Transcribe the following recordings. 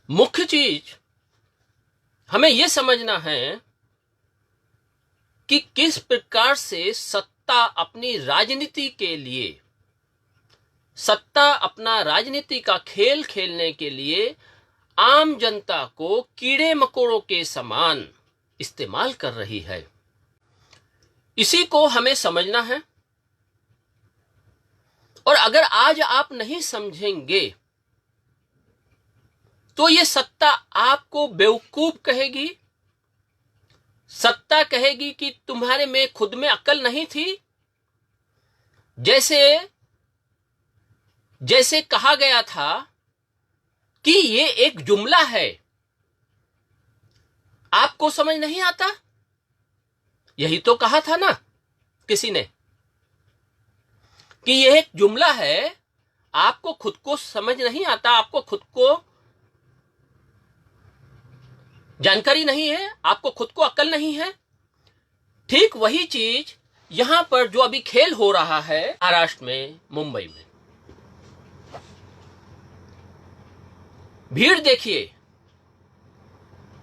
मुख्य चीज हमें यह समझना है कि किस प्रकार से सत्ता अपनी राजनीति के लिए, सत्ता अपना राजनीति का खेल खेलने के लिए आम जनता को कीड़े मकोड़ों के समान इस्तेमाल कर रही है। इसी को हमें समझना है। और अगर आज आप नहीं समझेंगे तो ये सत्ता आपको बेवकूफ कहेगी, सत्ता कहेगी कि तुम्हारे में खुद में अक्ल नहीं थी। जैसे कहा गया था कि ये एक जुमला है, आपको समझ नहीं आता। यही तो कहा था ना किसी ने कि यह एक जुमला है, आपको खुद को समझ नहीं आता, आपको खुद को जानकारी नहीं है, आपको खुद को अक्ल नहीं है। ठीक वही चीज यहां पर जो अभी खेल हो रहा है महाराष्ट्र में, मुंबई में। भीड़ देखिए,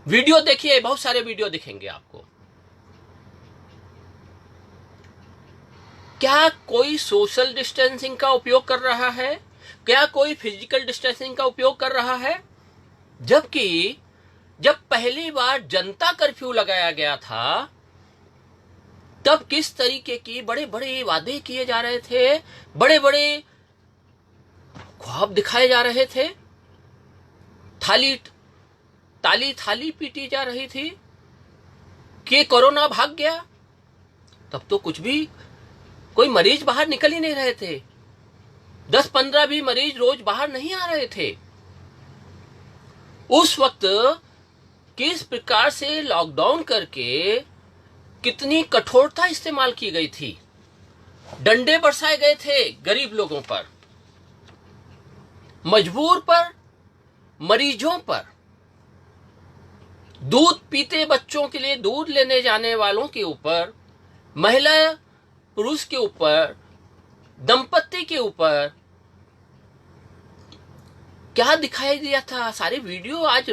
वीडियो देखिए, बहुत सारे वीडियो दिखेंगे आपको। क्या कोई सोशल डिस्टेंसिंग का उपयोग कर रहा है? क्या कोई फिजिकल डिस्टेंसिंग का उपयोग कर रहा है? जबकि जब पहली बार जनता कर्फ्यू लगाया गया था तब किस तरीके की बड़े बड़े वादे किए जा रहे थे, बड़े बड़े ख्वाब दिखाए जा रहे थे, ताली पीटी जा रही थी कि कोरोना भाग गया। तब तो कुछ भी, कोई मरीज बाहर निकल ही नहीं रहे थे, 10-15 भी मरीज रोज बाहर नहीं आ रहे थे। उस वक्त किस प्रकार से लॉकडाउन करके कितनी कठोरता इस्तेमाल की गई थी, डंडे बरसाए गए थे गरीब लोगों पर, मजबूर पर, मरीजों पर, दूध पीते बच्चों के लिए दूध लेने जाने वालों के ऊपर, महिला पुरुष के ऊपर, दंपत्ति के ऊपर क्या दिखाई दिया था। सारे वीडियो आज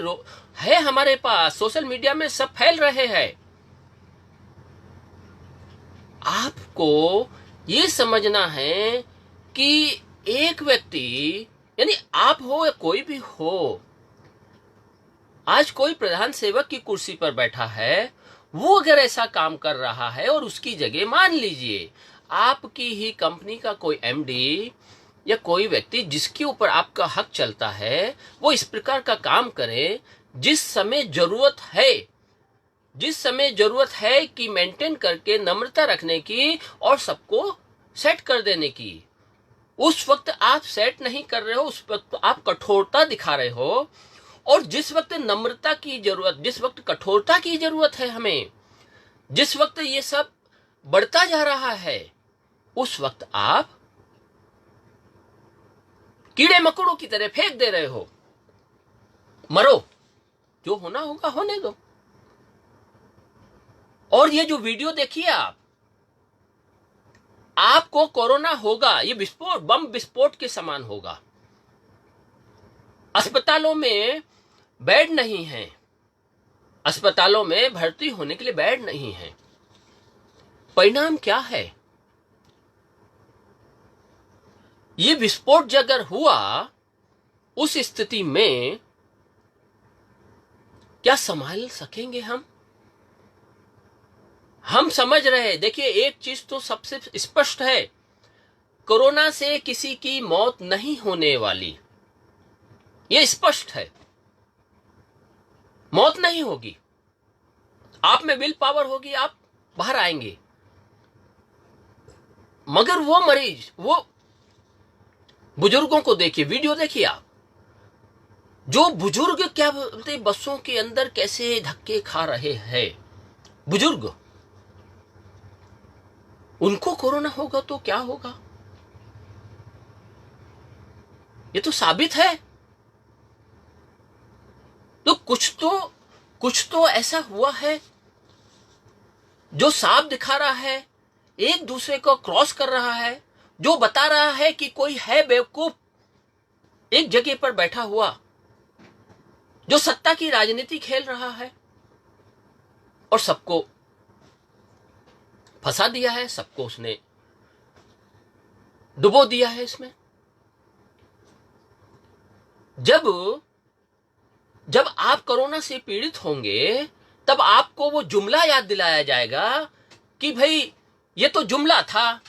है हमारे पास, सोशल मीडिया में सब फैल रहे हैं। आपको ये समझना है कि एक व्यक्ति, यानी आप हो या कोई भी हो, आज कोई प्रधान सेवक की कुर्सी पर बैठा है, वो अगर ऐसा काम कर रहा है और उसकी जगह मान लीजिए आपकी ही कंपनी का कोई एमडी या कोई व्यक्ति जिसके ऊपर आपका हक चलता है, वो इस प्रकार का काम करे, जिस समय जरूरत है कि मेंटेन करके नम्रता रखने की और सबको सेट कर देने की, उस वक्त आप सेट नहीं कर रहे हो, उस वक्त आप कठोरता दिखा रहे हो। और जिस वक्त नम्रता की जरूरत, जिस वक्त कठोरता की जरूरत है हमें, जिस वक्त ये सब बढ़ता जा रहा है, उस वक्त आप कीड़े मकोड़ों की तरह फेंक दे रहे हो। मरो, जो होना होगा होने दो। और ये जो वीडियो देखिए आपको कोरोना होगा, ये विस्फोट, बम विस्फोट के समान होगा। अस्पतालों में बेड नहीं है, अस्पतालों में भर्ती होने के लिए बेड नहीं है। परिणाम क्या है? ये विस्फोट अगर हुआ, उस स्थिति में क्या संभाल सकेंगे हम? हम समझ रहे हैं। देखिए, एक चीज तो सबसे स्पष्ट है, कोरोना से किसी की मौत नहीं होने वाली, यह स्पष्ट है। मौत नहीं होगी, आप में विल पावर होगी, आप बाहर आएंगे। मगर वो मरीज, वो बुजुर्गों को देखिए, वीडियो देखिए आप, जो बुजुर्ग क्या बोलते, बसों के अंदर कैसे धक्के खा रहे हैं बुजुर्ग, उनको कोरोना होगा तो क्या होगा? ये तो साबित है। तो कुछ तो ऐसा हुआ है जो साफ दिखा रहा है, एक दूसरे को क्रॉस कर रहा है, जो बता रहा है कि कोई है बेवकूफ एक जगह पर बैठा हुआ, जो सत्ता की राजनीति खेल रहा है और सबको फंसा दिया है, सबको उसने डुबो दिया है इसमें। जब आप कोरोना से पीड़ित होंगे तब आपको वो जुमला याद दिलाया जाएगा कि भाई ये तो जुमला था,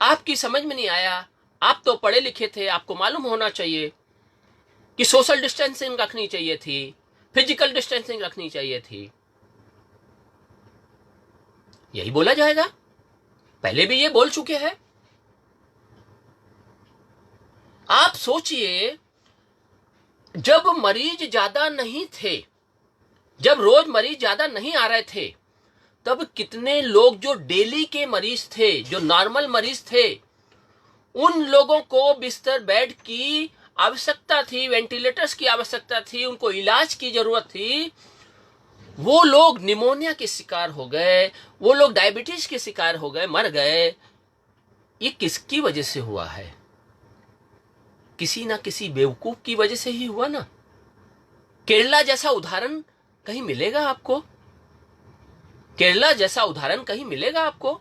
आपकी समझ में नहीं आया, आप तो पढ़े लिखे थे, आपको मालूम होना चाहिए कि सोशल डिस्टेंसिंग रखनी चाहिए थी, फिजिकल डिस्टेंसिंग रखनी चाहिए थी। यही बोला जाएगा, पहले भी ये बोल चुके हैं। आप सोचिए, जब मरीज ज्यादा नहीं थे, जब रोज मरीज ज्यादा नहीं आ रहे थे, तब कितने लोग जो डेली के मरीज थे, जो नॉर्मल मरीज थे, उन लोगों को बिस्तर बेड की आवश्यकता थी, वेंटिलेटर्स की आवश्यकता थी, उनको इलाज की जरूरत थी। वो लोग निमोनिया के शिकार हो गए, वो लोग डायबिटीज के शिकार हो गए, मर गए। ये किसकी वजह से हुआ है? किसी ना किसी बेवकूफ की वजह से ही हुआ ना। केरला जैसा उदाहरण कहीं मिलेगा आपको? केरला जैसा उदाहरण कहीं मिलेगा आपको?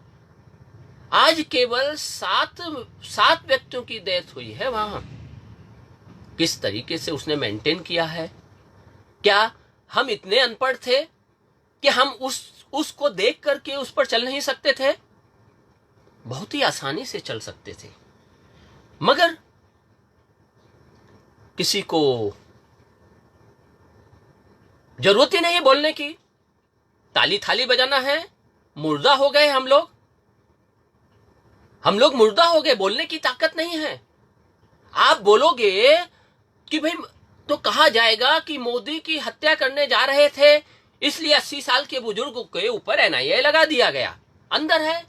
आज केवल सात व्यक्तियों की डेथ हुई है वहां। किस तरीके से उसने मेंटेन किया है? क्या हम इतने अनपढ़ थे कि हम उसको देख करके उस पर चल नहीं सकते थे? बहुत ही आसानी से चल सकते थे, मगर किसी को जरूरत ही नहीं बोलने की। ताली थाली बजाना है, मुर्दा हो गए हम लोग मुर्दा हो गए, बोलने की ताकत नहीं है। आप बोलोगे कि भाई, तो कहा जाएगा कि मोदी की हत्या करने जा रहे थे, इसलिए 80 साल के बुजुर्ग के ऊपर एनआईए लगा दिया गया। अंदर है,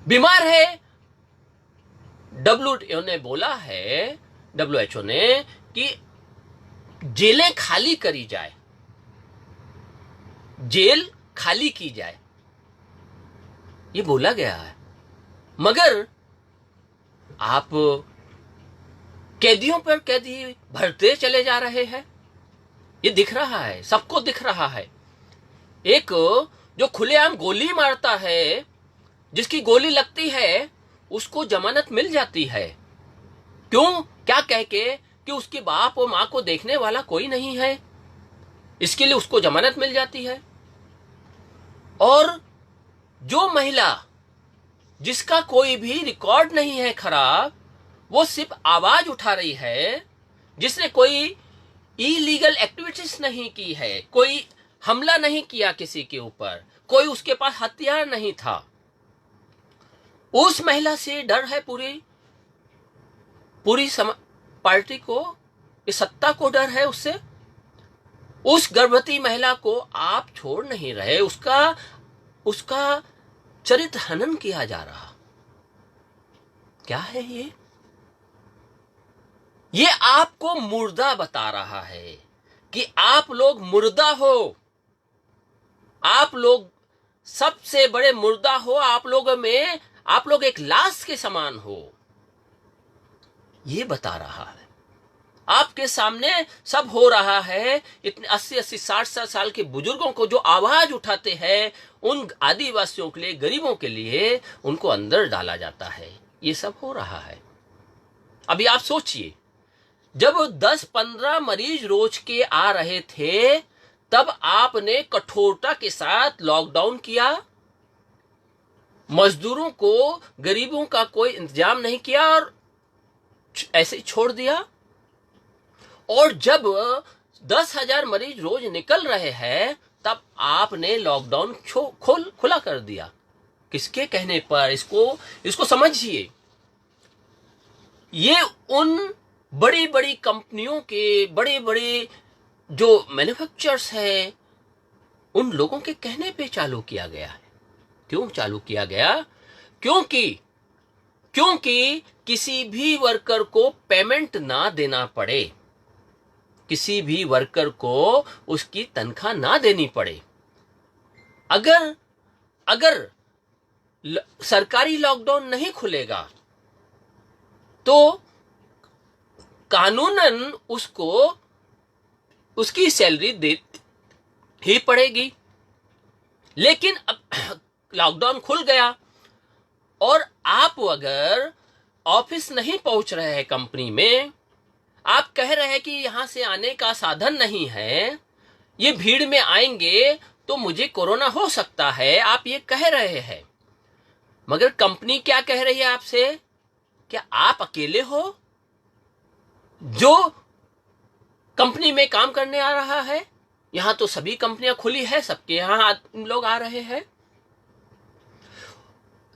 बीमार है। डब्ल्यूएचओ ने बोला है, डब्ल्यूएचओ ने, कि जेलें खाली करी जाए, जेल खाली की जाए, ये बोला गया है। मगर आप कैदियों पर कैदी भरते चले जा रहे हैं। ये दिख रहा है, सबको दिख रहा है। एक जो खुलेआम गोली मारता है, जिसकी गोली लगती है, उसको जमानत मिल जाती है। क्यों? क्या कह के कि उसके बाप और मां को देखने वाला कोई नहीं है, इसके लिए उसको जमानत मिल जाती है। और जो महिला जिसका कोई भी रिकॉर्ड नहीं है खराब, वो सिर्फ आवाज उठा रही है, जिसने कोई इलीगल एक्टिविटीज नहीं की है, कोई हमला नहीं किया किसी के ऊपर, कोई उसके पास हथियार नहीं था, उस महिला से डर है पूरी पार्टी को, इस सत्ता को डर है उससे। उस गर्भवती महिला को आप छोड़ नहीं रहे, उसका चरित्र हनन किया जा रहा। क्या है ये आपको मुर्दा बता रहा है कि आप लोग मुर्दा हो, आप लोग सबसे बड़े मुर्दा हो, आप लोग एक लाश के समान हो, ये बता रहा है। आपके सामने सब हो रहा है। इतने 80-80, 60-60 साल के बुजुर्गों को जो आवाज उठाते हैं, उन आदिवासियों के लिए, गरीबों के लिए, उनको अंदर डाला जाता है। ये सब हो रहा है। अभी आप सोचिए, जब 10-15 मरीज रोज के आ रहे थे, तब आपने कठोरता के साथ लॉकडाउन किया, मजदूरों को, गरीबों का कोई इंतजाम नहीं किया और ऐसे ही छोड़ दिया। और जब 10,000 मरीज रोज निकल रहे हैं, तब आपने लॉकडाउन खुला कर दिया। किसके कहने पर? इसको समझिए। ये उन बड़ी बड़ी कंपनियों के, बड़े बड़े जो मैन्युफैक्चरर्स हैं, उन लोगों के कहने पे चालू किया गया है। क्यों चालू किया गया? क्योंकि किसी भी वर्कर को पेमेंट ना देना पड़े, किसी भी वर्कर को उसकी तनख्वाह ना देनी पड़े। अगर सरकारी लॉकडाउन नहीं खुलेगा तो कानूनन उसको उसकी सैलरी दे ही पड़ेगी। लेकिन अब लॉकडाउन खुल गया और आप अगर ऑफिस नहीं पहुंच रहे हैं कंपनी में, आप कह रहे हैं कि यहां से आने का साधन नहीं है, ये भीड़ में आएंगे तो मुझे कोरोना हो सकता है, आप ये कह रहे हैं। मगर कंपनी क्या कह रही है आपसे? क्या आप अकेले हो जो कंपनी में काम करने आ रहा है? यहां तो सभी कंपनियां खुली है, सबके यहां लोग आ रहे हैं।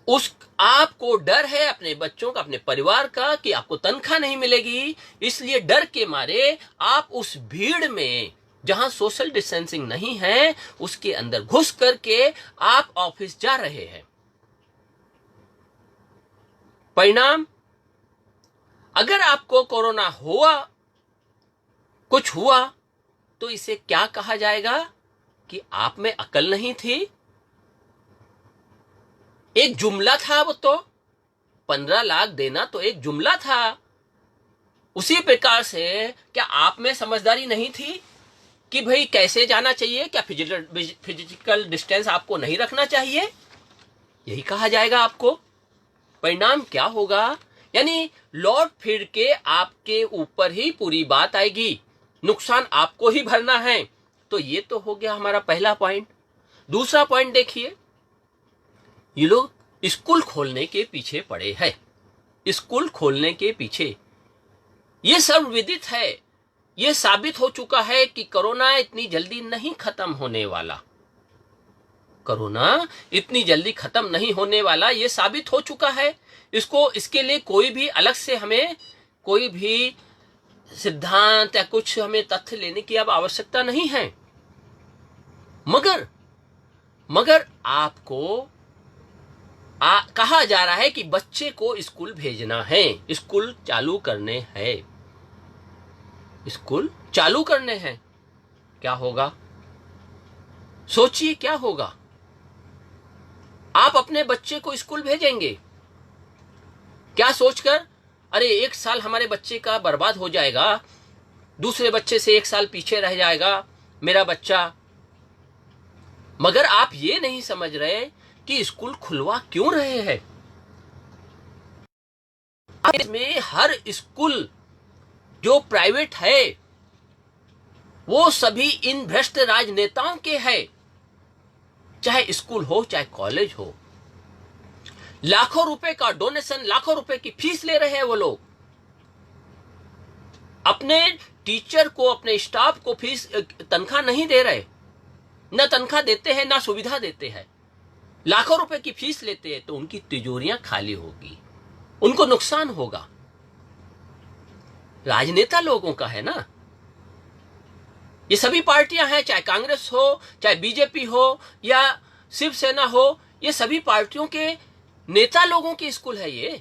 उस आपको डर है अपने बच्चों का, अपने परिवार का, कि आपको तनख्वाह नहीं मिलेगी, इसलिए डर के मारे आप उस भीड़ में जहां सोशल डिस्टेंसिंग नहीं है उसके अंदर घुस करके आप ऑफिस जा रहे हैं। परिणाम, अगर आपको कोरोना हुआ, कुछ हुआ, तो इसे क्या कहा जाएगा? कि आप में अकल नहीं थी। एक जुमला था वो तो, 15 लाख देना तो एक जुमला था। उसी प्रकार से क्या आप में समझदारी नहीं थी कि भाई कैसे जाना चाहिए, क्या फिजिकल डिस्टेंस आपको नहीं रखना चाहिए? यही कहा जाएगा आपको। परिणाम क्या होगा? यानी लौट फिर के आपके ऊपर ही पूरी बात आएगी, नुकसान आपको ही भरना है। तो ये तो हो गया हमारा पहला पॉइंट। दूसरा पॉइंट देखिए, ये लोग स्कूल खोलने के पीछे पड़े हैं। स्कूल खोलने के पीछे ये सर्वविदित है, ये साबित हो चुका है कि कोरोना इतनी जल्दी नहीं खत्म होने वाला। कोरोना इतनी जल्दी खत्म नहीं होने वाला, ये साबित हो चुका है। इसके लिए कोई भी अलग से हमें कोई भी सिद्धांत या कुछ हमें तथ्य लेने की अब आवश्यकता नहीं है। मगर आपको कहा जा रहा है कि बच्चे को स्कूल भेजना है, स्कूल चालू करने हैं, स्कूल चालू करने हैं। क्या होगा? सोचिए क्या होगा। आप अपने बच्चे को स्कूल भेजेंगे क्या सोचकर, अरे 1 साल हमारे बच्चे का बर्बाद हो जाएगा, दूसरे बच्चे से 1 साल पीछे रह जाएगा मेरा बच्चा। मगर आप ये नहीं समझ रहे कि स्कूल खुलवा क्यों रहे हैं। इसमें हर स्कूल जो प्राइवेट है वो सभी इन भ्रष्ट राजनेताओं के हैं। चाहे स्कूल हो चाहे कॉलेज हो, लाखों रुपए का डोनेशन, लाखों रुपए की फीस ले रहे हैं वो लोग। अपने टीचर को, अपने स्टाफ को फीस तनख्वाह नहीं दे रहे, ना तनख्वाह देते हैं ना सुविधा देते हैं, लाखों रुपए की फीस लेते हैं। तो उनकी तिजोरियां खाली होगी, उनको नुकसान होगा। राजनेता लोगों का है ना, ये सभी पार्टियां हैं, चाहे कांग्रेस हो, चाहे बीजेपी हो या शिवसेना हो, ये सभी पार्टियों के नेता लोगों की स्कूल है ये।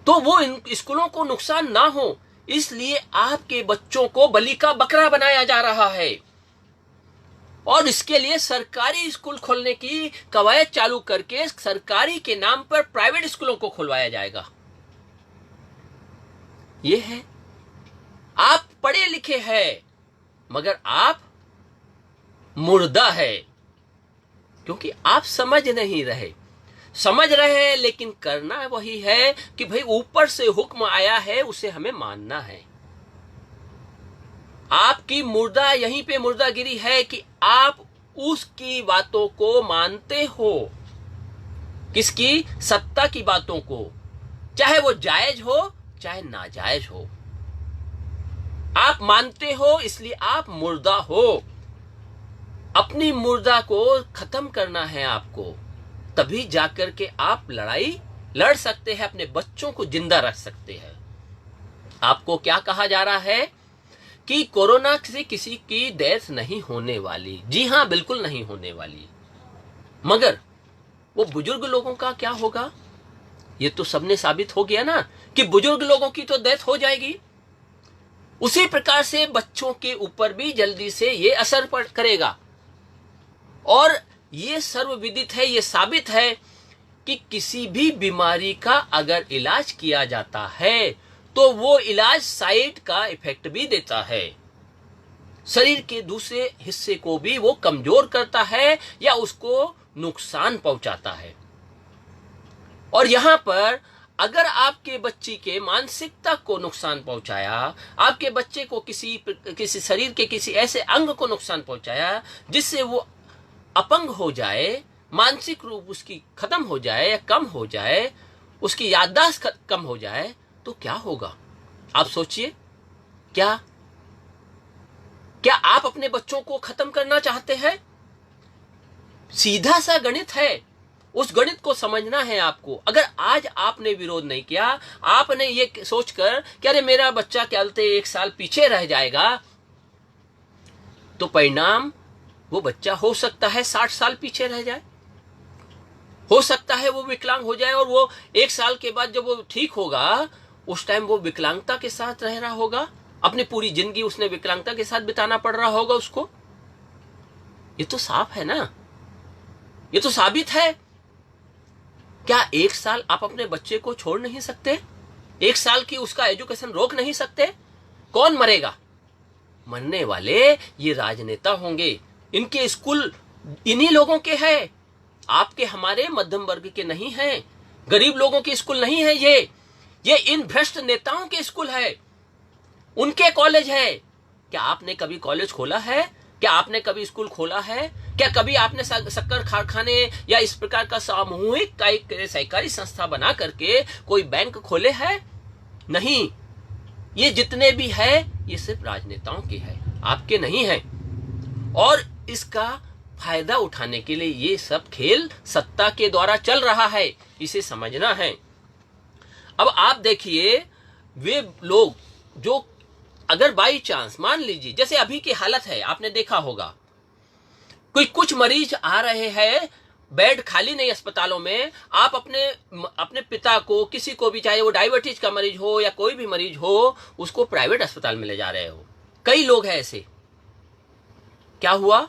तो वो इन स्कूलों को नुकसान ना हो, इसलिए आपके बच्चों को बलि का बकरा बनाया जा रहा है। और इसके लिए सरकारी स्कूल खोलने की कवायद चालू करके सरकारी के नाम पर प्राइवेट स्कूलों को खुलवाया जाएगा। ये है, आप पढ़े लिखे हैं मगर आप मुर्दा है, क्योंकि आप समझ नहीं रहे। समझ रहे हैं लेकिन करना वही है कि भाई ऊपर से हुक्म आया है उसे हमें मानना है। आपकी मुर्दा यहीं पे मुर्दागिरी है कि आप उसकी बातों को मानते हो। किसकी? सत्ता की बातों को, चाहे वो जायज हो चाहे नाजायज हो, आप मानते हो, इसलिए आप मुर्दा हो। अपनी मुर्दा को खत्म करना है आपको, तभी जाकर के आप लड़ाई लड़ सकते हैं, अपने बच्चों को जिंदा रख सकते हैं। आपको क्या कहा जा रहा है कि कोरोना से किसी की डेथ नहीं होने वाली। जी हां, बिल्कुल नहीं होने वाली। मगर वो बुजुर्ग लोगों का क्या होगा? ये तो सबने साबित हो गया ना कि बुजुर्ग लोगों की तो डेथ हो जाएगी। उसी प्रकार से बच्चों के ऊपर भी जल्दी से ये असर करेगा। और ये सर्वविदित है, ये साबित है कि किसी भी बीमारी का अगर इलाज किया जाता है तो वो इलाज साइड का इफेक्ट भी देता है, शरीर के दूसरे हिस्से को भी वो कमजोर करता है या उसको नुकसान पहुंचाता है। और यहां पर अगर आपके बच्चे के मानसिकता को नुकसान पहुंचाया, आपके बच्चे को किसी शरीर के किसी ऐसे अंग को नुकसान पहुंचाया जिससे वो अपंग हो जाए, मानसिक रूप उसकी खत्म हो जाए या कम हो जाए, उसकी याददाश्त कम हो जाए, तो क्या होगा आप सोचिए। क्या क्या आप अपने बच्चों को खत्म करना चाहते हैं? सीधा सा गणित है, उस गणित को समझना है आपको। अगर आज आपने विरोध नहीं किया, आपने ये सोचकर कि अरे मेरा बच्चा क्या चलते 1 साल पीछे रह जाएगा, तो परिणाम वो बच्चा हो सकता है 60 साल पीछे रह जाए, हो सकता है वो विकलांग हो जाए, और वो 1 साल के बाद जब वो ठीक होगा उस टाइम वो विकलांगता के साथ रह रहा होगा, अपनी पूरी जिंदगी उसने विकलांगता के साथ बिताना पड़ रहा होगा उसको। ये तो साफ है ना, ये तो साबित है। क्या 1 साल आप अपने बच्चे को छोड़ नहीं सकते? 1 साल की उसका एजुकेशन रोक नहीं सकते? कौन मरेगा? मरने वाले ये राजनेता होंगे, इनके स्कूल इन्हीं लोगों के हैं, आपके हमारे मध्यम वर्ग के नहीं हैं, गरीब लोगों के स्कूल नहीं है ये इन भ्रष्ट नेताओं के स्कूल है, उनके कॉलेज है। क्या आपने कभी कॉलेज खोला है? क्या आपने कभी स्कूल खोला है? क्या कभी आपने शक्कर कारखाने या इस प्रकार का सामूहिक सहकारी संस्था बना करके कोई बैंक खोले हैं? नहीं, ये जितने भी है ये सिर्फ राजनेताओं के है, आपके नहीं है। और इसका फायदा उठाने के लिए ये सब खेल सत्ता के द्वारा चल रहा है, इसे समझना है। अब आप देखिए, वे लोग जो अगर बाई चांस मान लीजिए जैसे अभी की हालत है, आपने देखा होगा कुछ मरीज आ रहे हैं, बेड खाली नहीं अस्पतालों में, आप अपने पिता को, किसी को भी, चाहे वो डायबिटीज का मरीज हो या कोई भी मरीज हो, उसको प्राइवेट अस्पताल में ले जा रहे हो। कई लोग हैं ऐसे। क्या हुआ?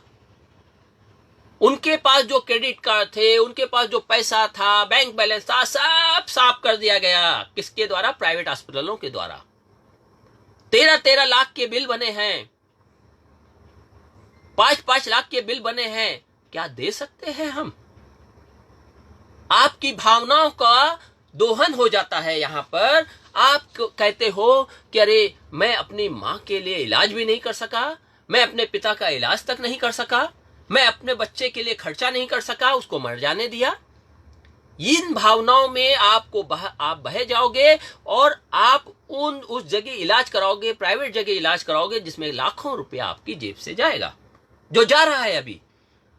उनके पास जो क्रेडिट कार्ड थे, उनके पास जो पैसा था, बैंक बैलेंस था, सब साफ कर दिया गया। किसके द्वारा? प्राइवेट अस्पतालों के द्वारा। 13-13 लाख के बिल बने हैं, 5-5 लाख के बिल बने हैं। क्या दे सकते हैं हम? आपकी भावनाओं का दोहन हो जाता है। यहां पर आप कहते हो कि अरे मैं अपनी मां के लिए इलाज भी नहीं कर सका, मैं अपने पिता का इलाज तक नहीं कर सका, मैं अपने बच्चे के लिए खर्चा नहीं कर सका, उसको मर जाने दिया। इन भावनाओं में आप बह जाओगे और आप उस जगह इलाज कराओगे, प्राइवेट जगह इलाज कराओगे, जिसमें लाखों रुपया आपकी जेब से जाएगा, जो जा रहा है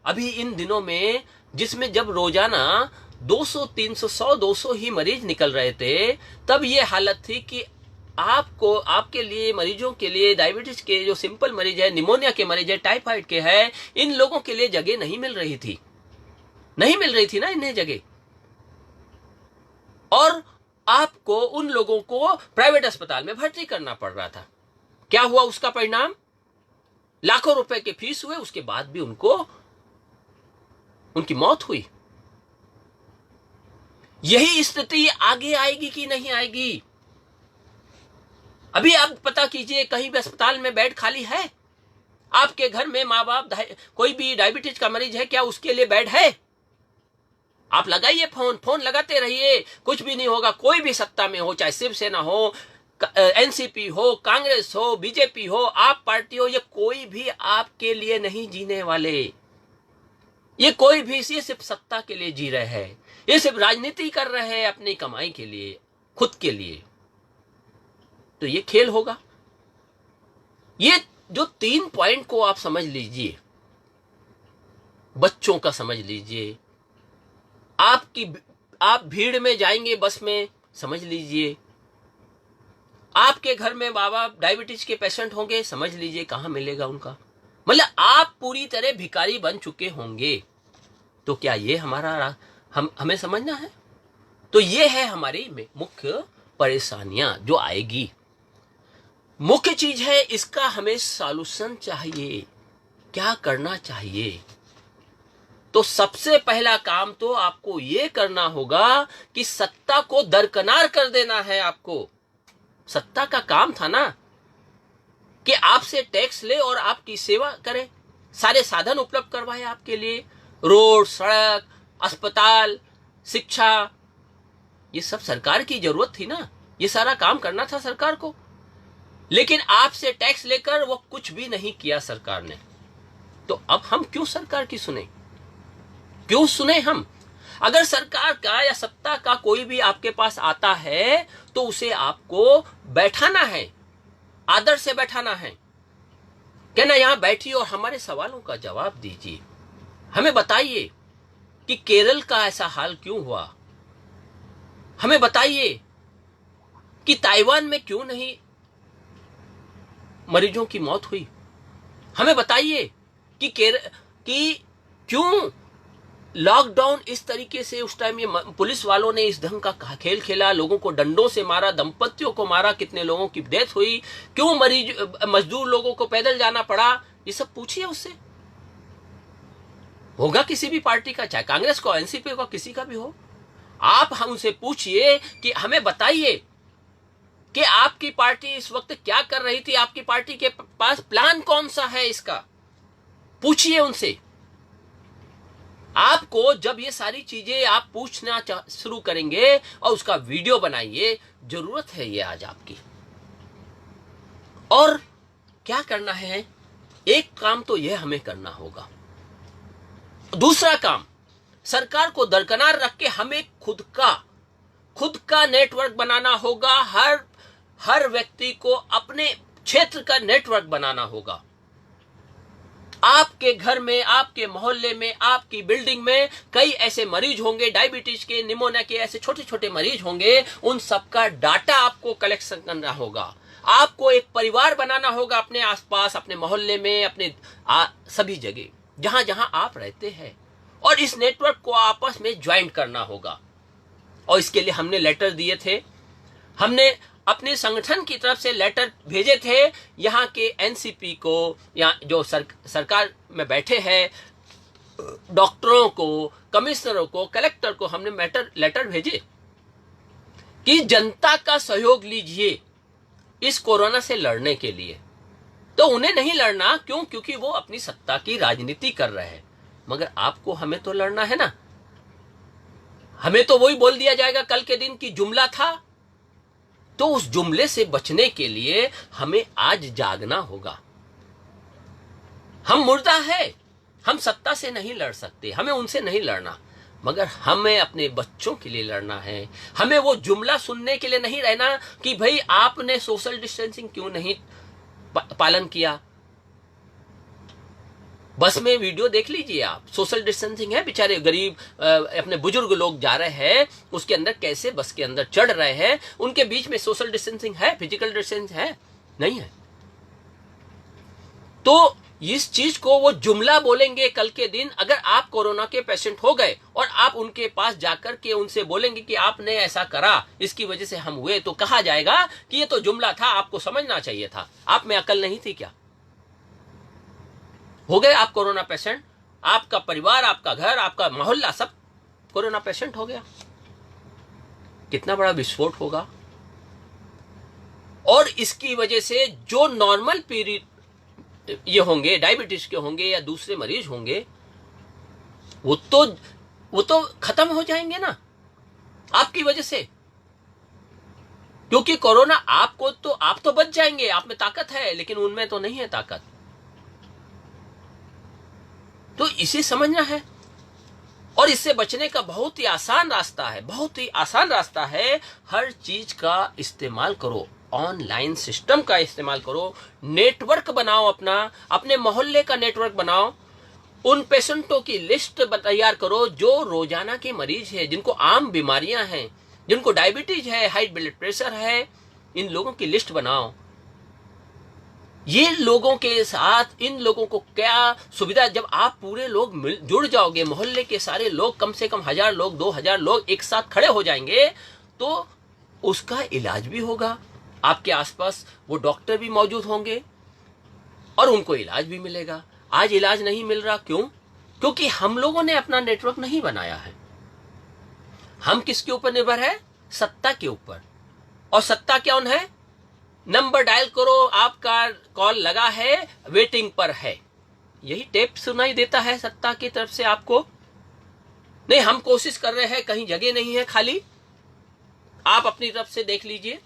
अभी इन दिनों में, जिसमें जब रोजाना 200, 300, 100, 200 ही मरीज निकल रहे थे, तब ये हालत थी कि आपके लिए, मरीजों के लिए, डायबिटीज के जो सिंपल मरीज है, निमोनिया के मरीज है, टाइफाइड के है, इन लोगों के लिए जगह नहीं मिल रही थी ना इन्हें जगह। और आपको उन लोगों को प्राइवेट अस्पताल में भर्ती करना पड़ रहा था। क्या हुआ उसका परिणाम? लाखों रुपए के फीस हुए, उसके बाद भी उनकी मौत हुई। यही स्थिति आगे आएगी कि नहीं आएगी? अभी आप पता कीजिए, कहीं भी अस्पताल में बेड खाली है? आपके घर में माँ बाप, कोई भी डायबिटीज का मरीज है, क्या उसके लिए बेड है? आप लगाइए फोन लगाते रहिए, कुछ भी नहीं होगा। कोई भी सत्ता में हो, चाहे शिवसेना हो, एनसीपी हो, कांग्रेस हो, बीजेपी हो, आप पार्टी हो, ये कोई भी आपके लिए नहीं जीने वाले। ये कोई भी, ये सिर्फ सत्ता के लिए जी रहे हैं, ये सिर्फ राजनीति कर रहे हैं अपनी कमाई के लिए, खुद के लिए। तो ये खेल होगा। ये जो 3 पॉइंट को आप समझ लीजिए, बच्चों का समझ लीजिए, आप भीड़ में जाएंगे बस में, समझ लीजिए, आपके घर में बाबा डायबिटीज के पेशेंट होंगे, समझ लीजिए कहां मिलेगा उनका। मतलब आप पूरी तरह भिखारी बन चुके होंगे। तो क्या ये हमें समझना है? तो ये है हमारी मुख्य परेशानियां जो आएगी। मुख्य चीज है, इसका हमें सॉल्यूशन चाहिए। क्या करना चाहिए? तो सबसे पहला काम तो आपको यह करना होगा कि सत्ता को दरकिनार कर देना है। आपको सत्ता का काम था ना कि आपसे टैक्स ले और आपकी सेवा करे, सारे साधन उपलब्ध करवाए आपके लिए, रोड, सड़क, अस्पताल, शिक्षा, ये सब सरकार की जरूरत थी ना, ये सारा काम करना था सरकार को। लेकिन आपसे टैक्स लेकर वो कुछ भी नहीं किया सरकार ने। तो अब हम क्यों सरकार की सुने? क्यों सुने हम? अगर सरकार का या सत्ता का कोई भी आपके पास आता है तो उसे आपको बैठाना है, आदर से बैठाना है, कहना यहां बैठिए और हमारे सवालों का जवाब दीजिए, हमें बताइए कि केरल का ऐसा हाल क्यों हुआ, हमें बताइए कि ताइवान में क्यों नहीं मरीजों की मौत हुई, हमें बताइए कि क्यों लॉकडाउन इस तरीके से उस टाइम ये पुलिस वालों ने इस ढंग का खेल खेला, लोगों को डंडों से मारा, दंपतियों को मारा, कितने लोगों की डेथ हुई, क्यों मजदूर लोगों को पैदल जाना पड़ा, ये सब पूछिए उससे। होगा किसी भी पार्टी का, चाहे कांग्रेस को, एनसीपी को, किसी का भी हो, आप हमसे पूछिए कि हमें बताइए कि आपकी पार्टी इस वक्त क्या कर रही थी, आपकी पार्टी के पास प्लान कौन सा है इसका, पूछिए उनसे। आपको जब ये सारी चीजें आप पूछना शुरू करेंगे और उसका वीडियो बनाइए, जरूरत है ये आज आपकी। और क्या करना है? एक काम तो यह हमें करना होगा, दूसरा काम सरकार को दरकिनार रख के हमें खुद का नेटवर्क बनाना होगा। हर व्यक्ति को अपने क्षेत्र का नेटवर्क बनाना होगा। आपके घर में, आपके मोहल्ले में, आपकी बिल्डिंग में कई ऐसे मरीज होंगे, डायबिटीज के, निमोनिया के, ऐसे छोटे छोटे मरीज होंगे, उन सबका डाटा आपको कलेक्शन करना होगा। आपको एक परिवार बनाना होगा अपने आसपास, अपने मोहल्ले में, अपने सभी जगह जहां जहां आप रहते हैं, और इस नेटवर्क को आपस में ज्वाइन करना होगा। और इसके लिए हमने लेटर दिए थे, हमने अपने संगठन की तरफ से लेटर भेजे थे यहाँ के एनसीपी को, यहाँ जो सरकार में बैठे हैं डॉक्टरों को, कमिश्नरों को, कलेक्टर को, हमने लेटर भेजे कि जनता का सहयोग लीजिए इस कोरोना से लड़ने के लिए। तो उन्हें नहीं लड़ना, क्यों? क्योंकि वो अपनी सत्ता की राजनीति कर रहे हैं, मगर आपको हमें तो लड़ना है ना। हमें तो वही बोल दिया जाएगा कल के दिन की जुमला था, तो उस जुमले से बचने के लिए हमें आज जागना होगा। हम मुर्दा है, हम सत्ता से नहीं लड़ सकते, हमें उनसे नहीं लड़ना, मगर हमें अपने बच्चों के लिए लड़ना है। हमें वो जुमला सुनने के लिए नहीं रहना कि भाई आपने सोशल डिस्टेंसिंग क्यों नहीं पालन किया। बस में वीडियो देख लीजिए आप, सोशल डिस्टेंसिंग है, बेचारे गरीब अपने बुजुर्ग लोग जा रहे हैं, उसके अंदर कैसे बस के अंदर चढ़ रहे हैं, उनके बीच में सोशल डिस्टेंसिंग है, फिजिकल डिस्टेंसिंग है? नहीं है। तो इस चीज को वो जुमला बोलेंगे कल के दिन। अगर आप कोरोना के पेशेंट हो गए और आप उनके पास जाकर के उनसे बोलेंगे कि आपने ऐसा करा, इसकी वजह से हम हुए, तो कहा जाएगा कि ये तो जुमला था, आपको समझना चाहिए था, आप में अकल नहीं थी क्या? हो गए आप कोरोना पेशेंट, आपका परिवार, आपका घर, आपका मोहल्ला सब कोरोना पेशेंट हो गया, कितना बड़ा विस्फोट होगा। और इसकी वजह से जो नॉर्मल पीरियड ये होंगे, डायबिटीज के होंगे या दूसरे मरीज होंगे, वो तो खत्म हो जाएंगे ना आपकी वजह से। क्योंकि कोरोना आप तो बच जाएंगे, आप में ताकत है, लेकिन उनमें तो नहीं है ताकत। तो इसे समझना है। और इससे बचने का बहुत ही आसान रास्ता है, बहुत ही आसान रास्ता है। हर चीज का इस्तेमाल करो, ऑनलाइन सिस्टम का इस्तेमाल करो, नेटवर्क बनाओ, अपने मोहल्ले का नेटवर्क बनाओ, उन पेशेंटों की लिस्ट तैयार करो जो रोजाना के मरीज हैं, जिनको आम बीमारियां हैं, जिनको डायबिटीज है, हाई ब्लड प्रेशर है, इन लोगों की लिस्ट बनाओ। ये लोगों के साथ इन लोगों को क्या सुविधा, जब आप पूरे लोग जुड़ जाओगे, मोहल्ले के सारे लोग, कम से कम 1000 लोग, 2000 लोग एक साथ खड़े हो जाएंगे, तो उसका इलाज भी होगा। आपके आसपास वो डॉक्टर भी मौजूद होंगे और उनको इलाज भी मिलेगा। आज इलाज नहीं मिल रहा, क्यों? क्योंकि हम लोगों ने अपना नेटवर्क नहीं बनाया है। हम किसके ऊपर निर्भर है? सत्ता के ऊपर। और सत्ता कौन है? नंबर डायल करो, आपका कॉल लगा है, वेटिंग पर है। यही टेप सुनाई देता है सत्ता की तरफ से आपको। नहीं, हम कोशिश कर रहे हैं, कहीं जगह नहीं है खाली, आप अपनी तरफ से देख लीजिए।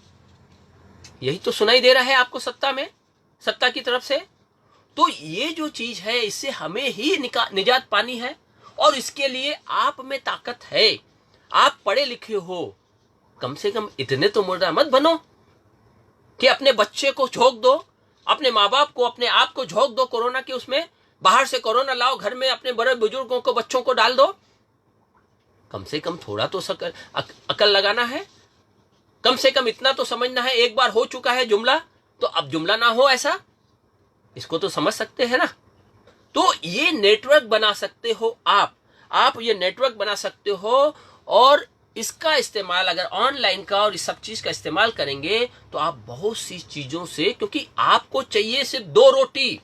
यही तो सुनाई दे रहा है आपको सत्ता में, सत्ता की तरफ से। तो ये जो चीज है, इससे हमें ही निजात पानी है, और इसके लिए आप में ताकत है। आप पढ़े लिखे हो, कम से कम इतने तो मुर्दा मत बनो कि अपने बच्चे को झोंक दो, अपने माँ बाप को, अपने आप को झोंक दो कोरोना के उसमें। बाहर से कोरोना लाओ, घर में अपने बड़े बुजुर्गों को, बच्चों को डाल दो। कम से कम थोड़ा तो अकल लगाना है। कम से कम इतना तो समझना है, एक बार हो चुका है जुमला, तो अब जुमला ना हो ऐसा। इसको तो समझ सकते हैं ना। तो ये नेटवर्क बना सकते हो आप ये नेटवर्क बना सकते हो, और इसका इस्तेमाल अगर ऑनलाइन का और इस सब चीज का इस्तेमाल करेंगे तो आप बहुत सी चीजों से, क्योंकि आपको चाहिए सिर्फ 2 रोटी,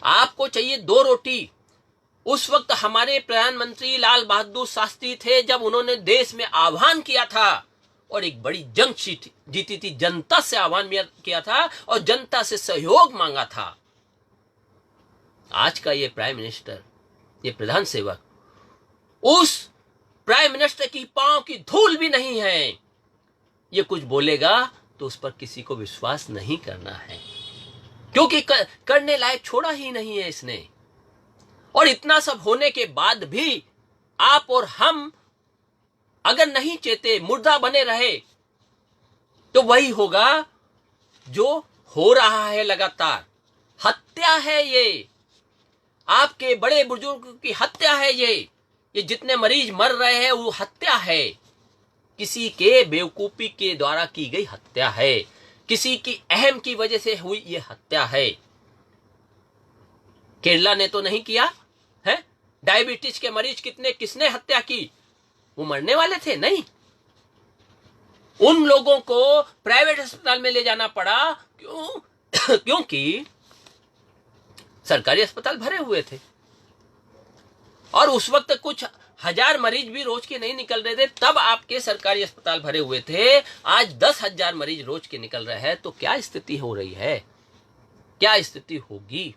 आपको चाहिए 2 रोटी। उस वक्त हमारे प्रधानमंत्री लाल बहादुर शास्त्री थे, जब उन्होंने देश में आह्वान किया था और एक बड़ी जंग जीती थी, जनता से आह्वान किया था और जनता से सहयोग मांगा था। आज का ये प्राइम मिनिस्टर, ये प्रधान सेवक, उस प्राइम मिनिस्टर की पांव की धूल भी नहीं है। ये कुछ बोलेगा तो उस पर किसी को विश्वास नहीं करना है, क्योंकि करने लायक छोड़ा ही नहीं है इसने। और इतना सब होने के बाद भी आप और हम अगर नहीं चेते, मुर्दा बने रहे, तो वही होगा जो हो रहा है लगातार। हत्या है ये, आपके बड़े बुजुर्ग की हत्या है ये जितने मरीज मर रहे हैं वो हत्या है, किसी के बेवकूफी के द्वारा की गई हत्या है, किसी की अहम की वजह से हुई ये हत्या है। केरला ने तो नहीं किया है। डायबिटीज के मरीज किसने हत्या की? वो मरने वाले थे नहीं, उन लोगों को प्राइवेट अस्पताल में ले जाना पड़ा। क्यों? क्योंकि सरकारी अस्पताल भरे हुए थे, और उस वक्त कुछ हजार मरीज भी रोज के नहीं निकल रहे थे, तब आपके सरकारी अस्पताल भरे हुए थे। आज 10,000 मरीज रोज के निकल रहे हैं, तो क्या स्थिति हो रही है, क्या स्थिति होगी?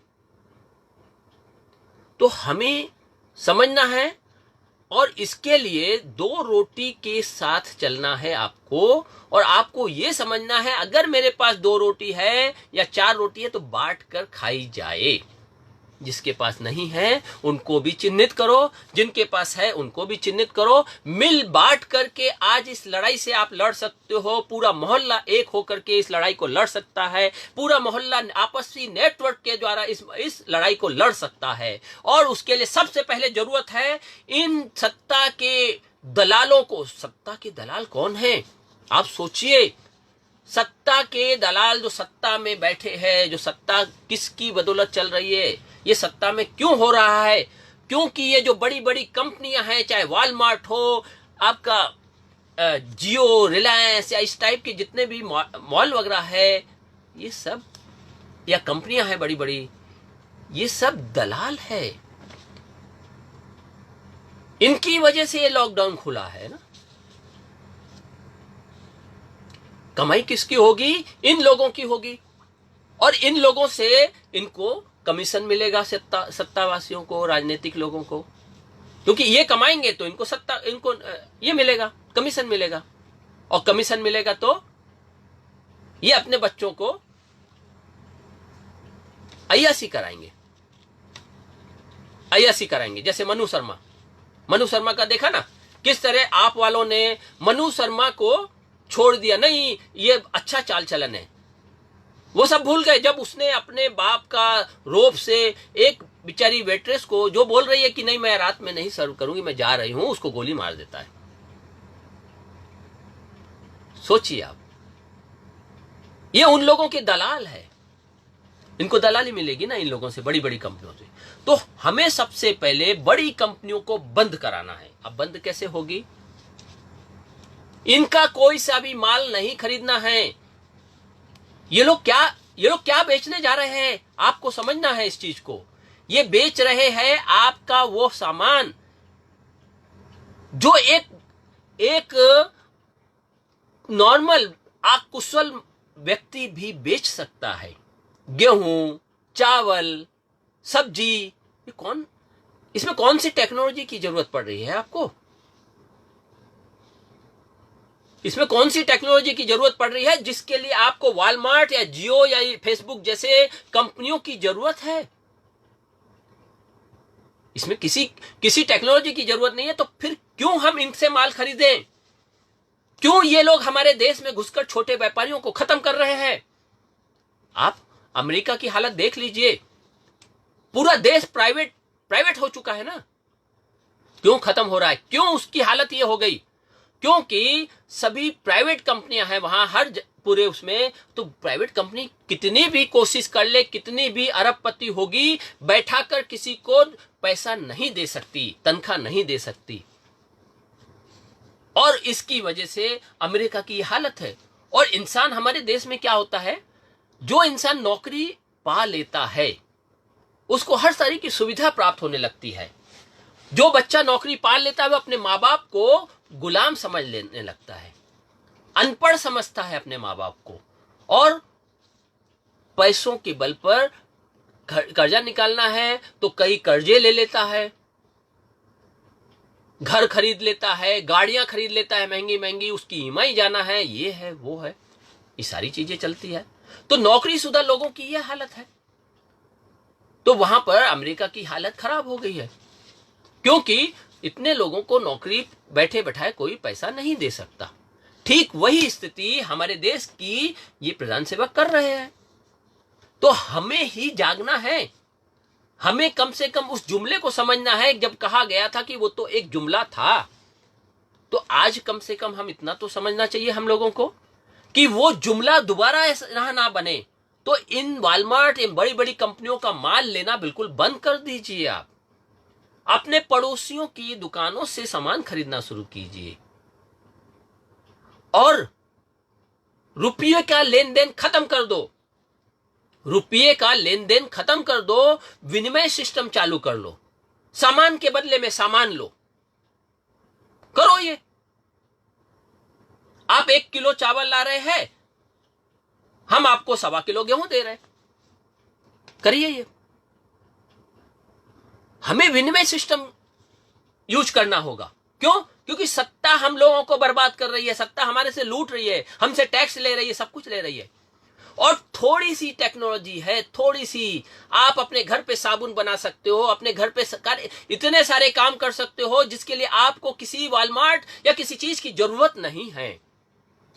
तो हमें समझना है, और इसके लिए 2 रोटी के साथ चलना है आपको। और आपको यह समझना है, अगर मेरे पास 2 रोटी है या 4 रोटी है तो बांट कर खाई जाए। जिसके पास नहीं है उनको भी चिन्हित करो, जिनके पास है उनको भी चिन्हित करो। मिल बांट करके आज इस लड़ाई से आप लड़ सकते हो। पूरा मोहल्ला एक होकर के इस लड़ाई को लड़ सकता है। पूरा मोहल्ला आपसी नेटवर्क के द्वारा इस लड़ाई को लड़ सकता है। और उसके लिए सबसे पहले जरूरत है इन सत्ता के दलालों को। सत्ता के दलाल कौन है? आप सोचिए, सत्ता के दलाल जो सत्ता में बैठे हैं, जो सत्ता किसकी बदौलत चल रही है, ये सत्ता में क्यों हो रहा है? क्योंकि ये जो बड़ी बड़ी कंपनियां हैं, चाहे वॉलमार्ट हो, आपका जियो, रिलायंस, या इस टाइप के जितने भी मॉल वगैरह है, ये सब या कंपनियां हैं बड़ी बड़ी, ये सब दलाल है। इनकी वजह से ये लॉकडाउन खुला है ना। कमाई किसकी होगी? इन लोगों की होगी, और इन लोगों से इनको कमीशन मिलेगा, सत्तावासियों को, राजनीतिक लोगों को, क्योंकि ये कमाएंगे तो इनको ये मिलेगा, कमीशन मिलेगा, और कमीशन मिलेगा तो ये अपने बच्चों को अय्यासी कराएंगे। जैसे मनु शर्मा का देखा ना, किस तरह आप वालों ने मनु शर्मा को छोड़ दिया। नहीं, ये अच्छा चाल चलन है, वो सब भूल गए जब उसने अपने बाप का रोब से एक बेचारी वेट्रेस को, जो बोल रही है कि नहीं मैं रात में नहीं सर्व करूंगी, मैं जा रही हूं, उसको गोली मार देता है। सोचिए आप, ये उन लोगों के दलाल है। इनको दलाली मिलेगी ना इन लोगों से, बड़ी बड़ी कंपनियों से। तो हमें सबसे पहले बड़ी कंपनियों को बंद कराना है। अब बंद कैसे होगी? इनका कोई सा भी माल नहीं खरीदना है। ये लोग क्या बेचने जा रहे हैं, आपको समझना है इस चीज को। ये बेच रहे हैं आपका वो सामान जो एक नॉर्मल कुशल व्यक्ति भी बेच सकता है। गेहूं, चावल, सब्जी, ये इसमें कौन सी टेक्नोलॉजी की जरूरत पड़ रही है आपको? इसमें कौन सी टेक्नोलॉजी की जरूरत पड़ रही है जिसके लिए आपको वॉलमार्ट या जियो या फेसबुक जैसे कंपनियों की जरूरत है? इसमें किसी टेक्नोलॉजी की जरूरत नहीं है, तो फिर क्यों हम इनसे माल खरीदें? क्यों ये लोग हमारे देश में घुसकर छोटे व्यापारियों को खत्म कर रहे हैं? आप अमेरिका की हालत देख लीजिए, पूरा देश प्राइवेट हो चुका है ना। क्यों खत्म हो रहा है? क्यों उसकी हालत ये हो गई? क्योंकि सभी प्राइवेट कंपनियां हैं वहां, पूरे उसमें। तो प्राइवेट कंपनी कितनी भी कोशिश कर ले, कितनी भी अरबपति होगी, बैठाकर किसी को पैसा नहीं दे सकती, तनख्वाह नहीं दे सकती। और इसकी वजह से अमेरिका की हालत है। और इंसान, हमारे देश में क्या होता है, जो इंसान नौकरी पा लेता है उसको हर तरह की सुविधा प्राप्त होने लगती है। जो बच्चा नौकरी पा लेता है वो अपने माँ बाप को गुलाम समझ लेने लगता है, अनपढ़ समझता है अपने माँ बाप को, और पैसों के बल पर कर्जा निकालना है तो कई कर्जे ले लेता है, घर खरीद लेता है, गाड़ियां खरीद लेता है महंगी महंगी, उसकी ईएमआई जाना है, ये है वो है, ये सारी चीजें चलती है। तो नौकरीशुदा लोगों की यह हालत है। तो वहां पर अमेरिका की हालत खराब हो गई है, क्योंकि इतने लोगों को नौकरी बैठे बैठाए कोई पैसा नहीं दे सकता। ठीक वही स्थिति हमारे देश की ये प्रधान सेवक कर रहे हैं। तो हमें ही जागना है, हमें कम से कम उस जुमले को समझना है। जब कहा गया था कि वो तो एक जुमला था, तो आज कम से कम हम इतना तो समझना चाहिए हम लोगों को कि वो जुमला दोबारा ऐसा ना बने। तो इन वॉलमार्ट, इन बड़ी बड़ी कंपनियों का माल लेना बिल्कुल बंद कर दीजिए। आप अपने पड़ोसियों की दुकानों से सामान खरीदना शुरू कीजिए और रुपये का लेन देन खत्म कर दो। रुपये का लेन देन खत्म कर दो, विनिमय सिस्टम चालू कर लो, सामान के बदले में सामान लो, करो ये। आप 1 किलो चावल ला रहे हैं, हम आपको 1.25 किलो गेहूं दे रहे हैं, करिए ये। हमें विनिमय सिस्टम यूज करना होगा। क्यों? क्योंकि सत्ता हम लोगों को बर्बाद कर रही है, सत्ता हमारे से लूट रही है, हमसे टैक्स ले रही है, सब कुछ ले रही है। और थोड़ी सी टेक्नोलॉजी है, थोड़ी सी, आप अपने घर पे साबुन बना सकते हो, अपने घर पे इतने सारे काम कर सकते हो जिसके लिए आपको किसी वॉलमार्ट या किसी चीज की जरूरत नहीं है।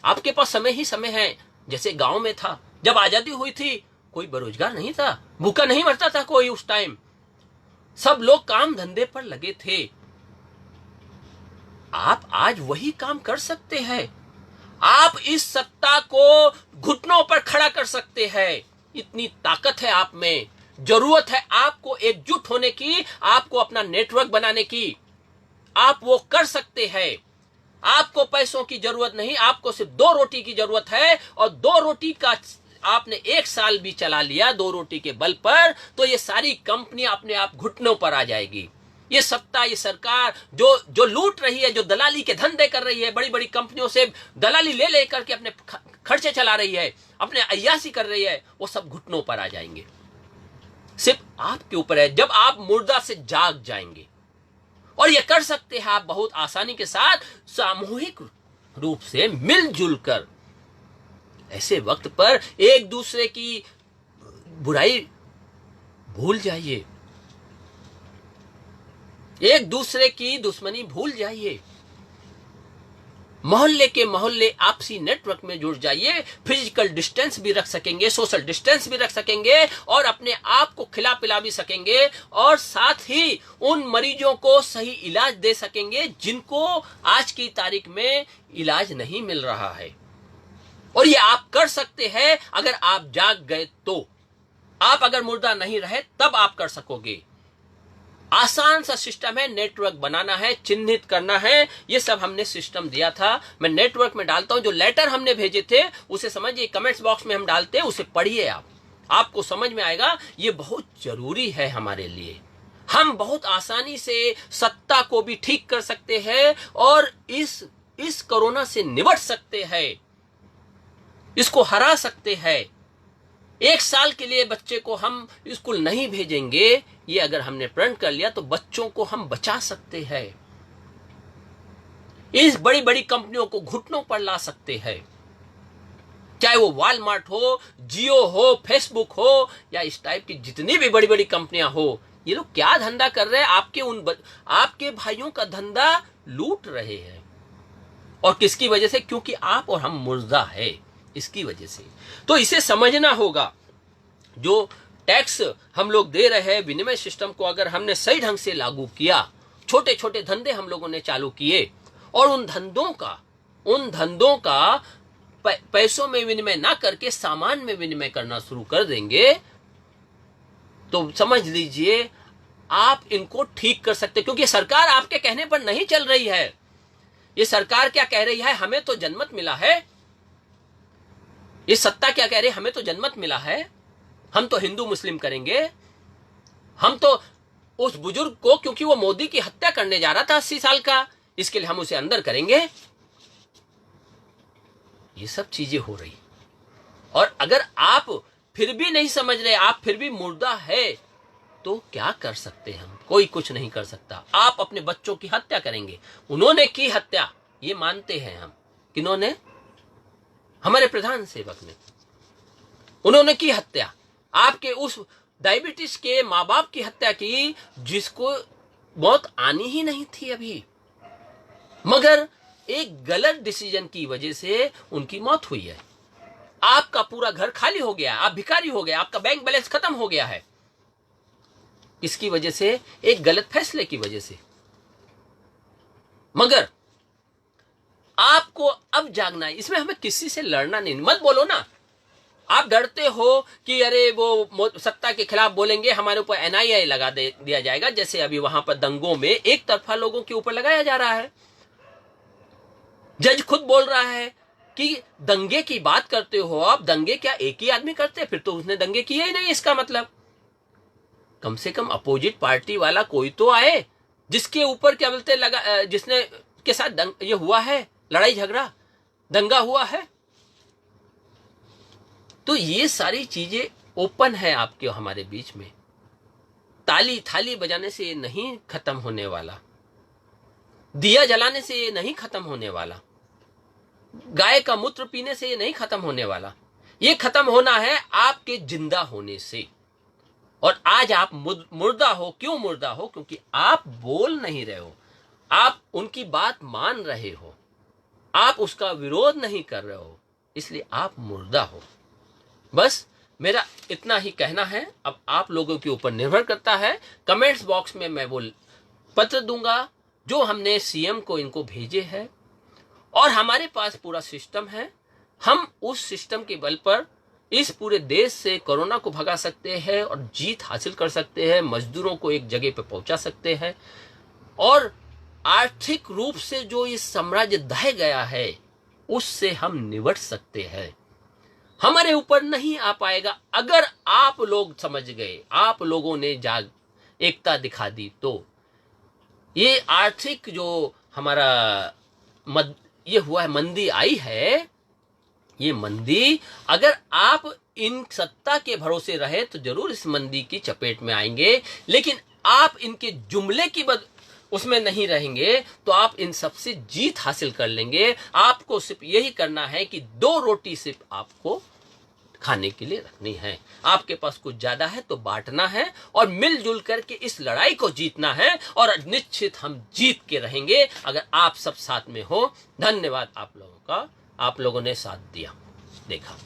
आपके पास समय ही समय है। जैसे गांव में था, जब आजादी हुई थी, कोई बेरोजगार नहीं था, भूखा नहीं मरता था कोई उस टाइम, सब लोग काम धंधे पर लगे थे। आप आज वही काम कर सकते हैं। आप इस सत्ता को घुटनों पर खड़ा कर सकते हैं। इतनी ताकत है आप में। जरूरत है आपको एकजुट होने की, आपको अपना नेटवर्क बनाने की। आप वो कर सकते हैं। आपको पैसों की जरूरत नहीं, आपको सिर्फ 2 रोटी की जरूरत है। और 2 रोटी का आपने 1 साल भी चला लिया 2 रोटी के बल पर, तो ये सारी कंपनियां अपने आप घुटनों पर आ जाएगी। ये सत्ता, ये सरकार जो लूट रही है, जो दलाली के धंधे कर रही है, बड़ी बड़ी कंपनियों से दलाली ले लेकर के अपने खर्चे चला रही है, अपने अय्यासी कर रही है, वो सब घुटनों पर आ जाएंगे। सिर्फ आपके ऊपर है, जब आप मुर्दा से जाग जाएंगे। और ये कर सकते हैं आप बहुत आसानी के साथ, सामूहिक रूप से मिलजुल कर। ऐसे वक्त पर एक दूसरे की बुराई भूल जाइए, एक दूसरे की दुश्मनी भूल जाइए, मोहल्ले के मोहल्ले आपसी नेटवर्क में जुड़ जाइए। फिजिकल डिस्टेंस भी रख सकेंगे, सोशल डिस्टेंस भी रख सकेंगे, और अपने आप को खिला पिला भी सकेंगे, और साथ ही उन मरीजों को सही इलाज दे सकेंगे जिनको आज की तारीख में इलाज नहीं मिल रहा है। और ये आप कर सकते हैं अगर आप जाग गए तो। आप अगर मुर्दा नहीं रहे तब आप कर सकोगे। आसान सा सिस्टम है, नेटवर्क बनाना है, चिन्हित करना है। ये सब हमने सिस्टम दिया था, मैं नेटवर्क में डालता हूं। जो लेटर हमने भेजे थे उसे समझिए, कमेंट्स बॉक्स में हम डालते हैं, उसे पढ़िए आप, आपको समझ में आएगा। ये बहुत जरूरी है हमारे लिए। हम बहुत आसानी से सत्ता को भी ठीक कर सकते हैं और इस कोरोना से निपट सकते हैं। इसको हरा सकते हैं। 1 साल के लिए बच्चे को हम स्कूल नहीं भेजेंगे, ये अगर हमने प्रण कर लिया तो बच्चों को हम बचा सकते हैं। इस बड़ी बड़ी कंपनियों को घुटनों पर ला सकते हैं, चाहे वो वॉलमार्ट हो, जियो हो, फेसबुक हो, या इस टाइप की जितनी भी बड़ी बड़ी कंपनियां हो। ये लोग क्या धंधा कर रहे हैं? आपके भाइयों का धंधा लूट रहे हैं। और किसकी वजह से? क्योंकि आप और हम मुर्दा है, इसकी वजह से। तो इसे समझना होगा। जो टैक्स हम लोग दे रहे हैं, विनिमय सिस्टम को अगर हमने सही ढंग से लागू किया, छोटे छोटे धंधे हम लोगों ने चालू किए, और उन धंधों का पैसों में विनिमय ना करके सामान में विनिमय करना शुरू कर देंगे, तो समझ लीजिए आप इनको ठीक कर सकते। क्योंकि सरकार आपके कहने पर नहीं चल रही है। ये सरकार क्या कह रही है? हमें तो जनमत मिला है। ये सत्ता क्या कह रही है? हमें तो जनमत मिला है, हम तो हिंदू मुस्लिम करेंगे। हम तो उस बुजुर्ग को, क्योंकि वो मोदी की हत्या करने जा रहा था 80 साल का, इसके लिए हम उसे अंदर करेंगे। ये सब चीजें हो रही। और अगर आप फिर भी नहीं समझ रहे, आप फिर भी मुर्दा है, तो क्या कर सकते हैं हम? कोई कुछ नहीं कर सकता। आप अपने बच्चों की हत्या करेंगे। उन्होंने की हत्या, ये मानते हैं हम। किन्होंने? हमारे प्रधान सेवक ने। उन्होंने की हत्या। आपके उस डायबिटीज के माँ बाप की हत्या की, जिसको मौत आनी ही नहीं थी अभी, मगर एक गलत डिसीजन की वजह से उनकी मौत हुई है। आपका पूरा घर खाली हो गया, आप भिखारी हो गए, आपका बैंक बैलेंस खत्म हो गया है। किसकी वजह से? एक गलत फैसले की वजह से। मगर आपको अब जागना है। इसमें हमें किसी से लड़ना नहीं। मत बोलो ना, आप डरते हो कि अरे वो सत्ता के खिलाफ बोलेंगे, हमारे ऊपर NIA लगा दिया जाएगा, जैसे अभी वहां पर दंगों में एक तरफा लोगों के ऊपर लगाया जा रहा है। जज खुद बोल रहा है कि दंगे की बात करते हो आप। दंगे क्या एक ही आदमी करते? फिर तो उसने दंगे किए ही नहीं। इसका मतलब कम से कम अपोजिट पार्टी वाला कोई तो आए, जिसके ऊपर क्या बोलते लगा, जिसने के साथ ये हुआ है, लड़ाई झगड़ा, दंगा हुआ है। तो ये सारी चीजें ओपन है आपके हमारे बीच में। ताली थाली बजाने से ये नहीं खत्म होने वाला, दिया जलाने से ये नहीं खत्म होने वाला, गाय का मूत्र पीने से ये नहीं खत्म होने वाला। ये खत्म होना है आपके जिंदा होने से। और आज आप मुर्दा हो। क्यों मुर्दा हो? क्योंकि आप बोल नहीं रहे हो, आप उनकी बात मान रहे हो, आप उसका विरोध नहीं कर रहे हो, इसलिए आप मुर्दा हो। बस मेरा इतना ही कहना है। अब आप लोगों के ऊपर निर्भर करता है। कमेंट्स बॉक्स में मैं वो पत्र दूंगा जो हमने CM को इनको भेजे हैं, और हमारे पास पूरा सिस्टम है। हम उस सिस्टम के बल पर इस पूरे देश से कोरोना को भगा सकते हैं और जीत हासिल कर सकते हैं। मजदूरों को एक जगह पर पहुंचा सकते हैं, और आर्थिक रूप से जो ये साम्राज्य ढह गया है उससे हम निपट सकते हैं। हमारे ऊपर नहीं आ पाएगा अगर आप लोग समझ गए, आप लोगों ने एकता दिखा दी। तो ये आर्थिक जो हमारा ये हुआ है, मंदी आई है, ये मंदी अगर आप इन सत्ता के भरोसे रहे तो जरूर इस मंदी की चपेट में आएंगे। लेकिन आप इनके जुमले की उसमें नहीं रहेंगे तो आप इन सबसे जीत हासिल कर लेंगे। आपको सिर्फ यही करना है कि 2 रोटी सिर्फ आपको खाने के लिए रखनी है। आपके पास कुछ ज्यादा है तो बांटना है, और मिलजुल करके इस लड़ाई को जीतना है। और निश्चित हम जीत के रहेंगे अगर आप सब साथ में हो। धन्यवाद आप लोगों का, आप लोगों ने साथ दिया, देखा।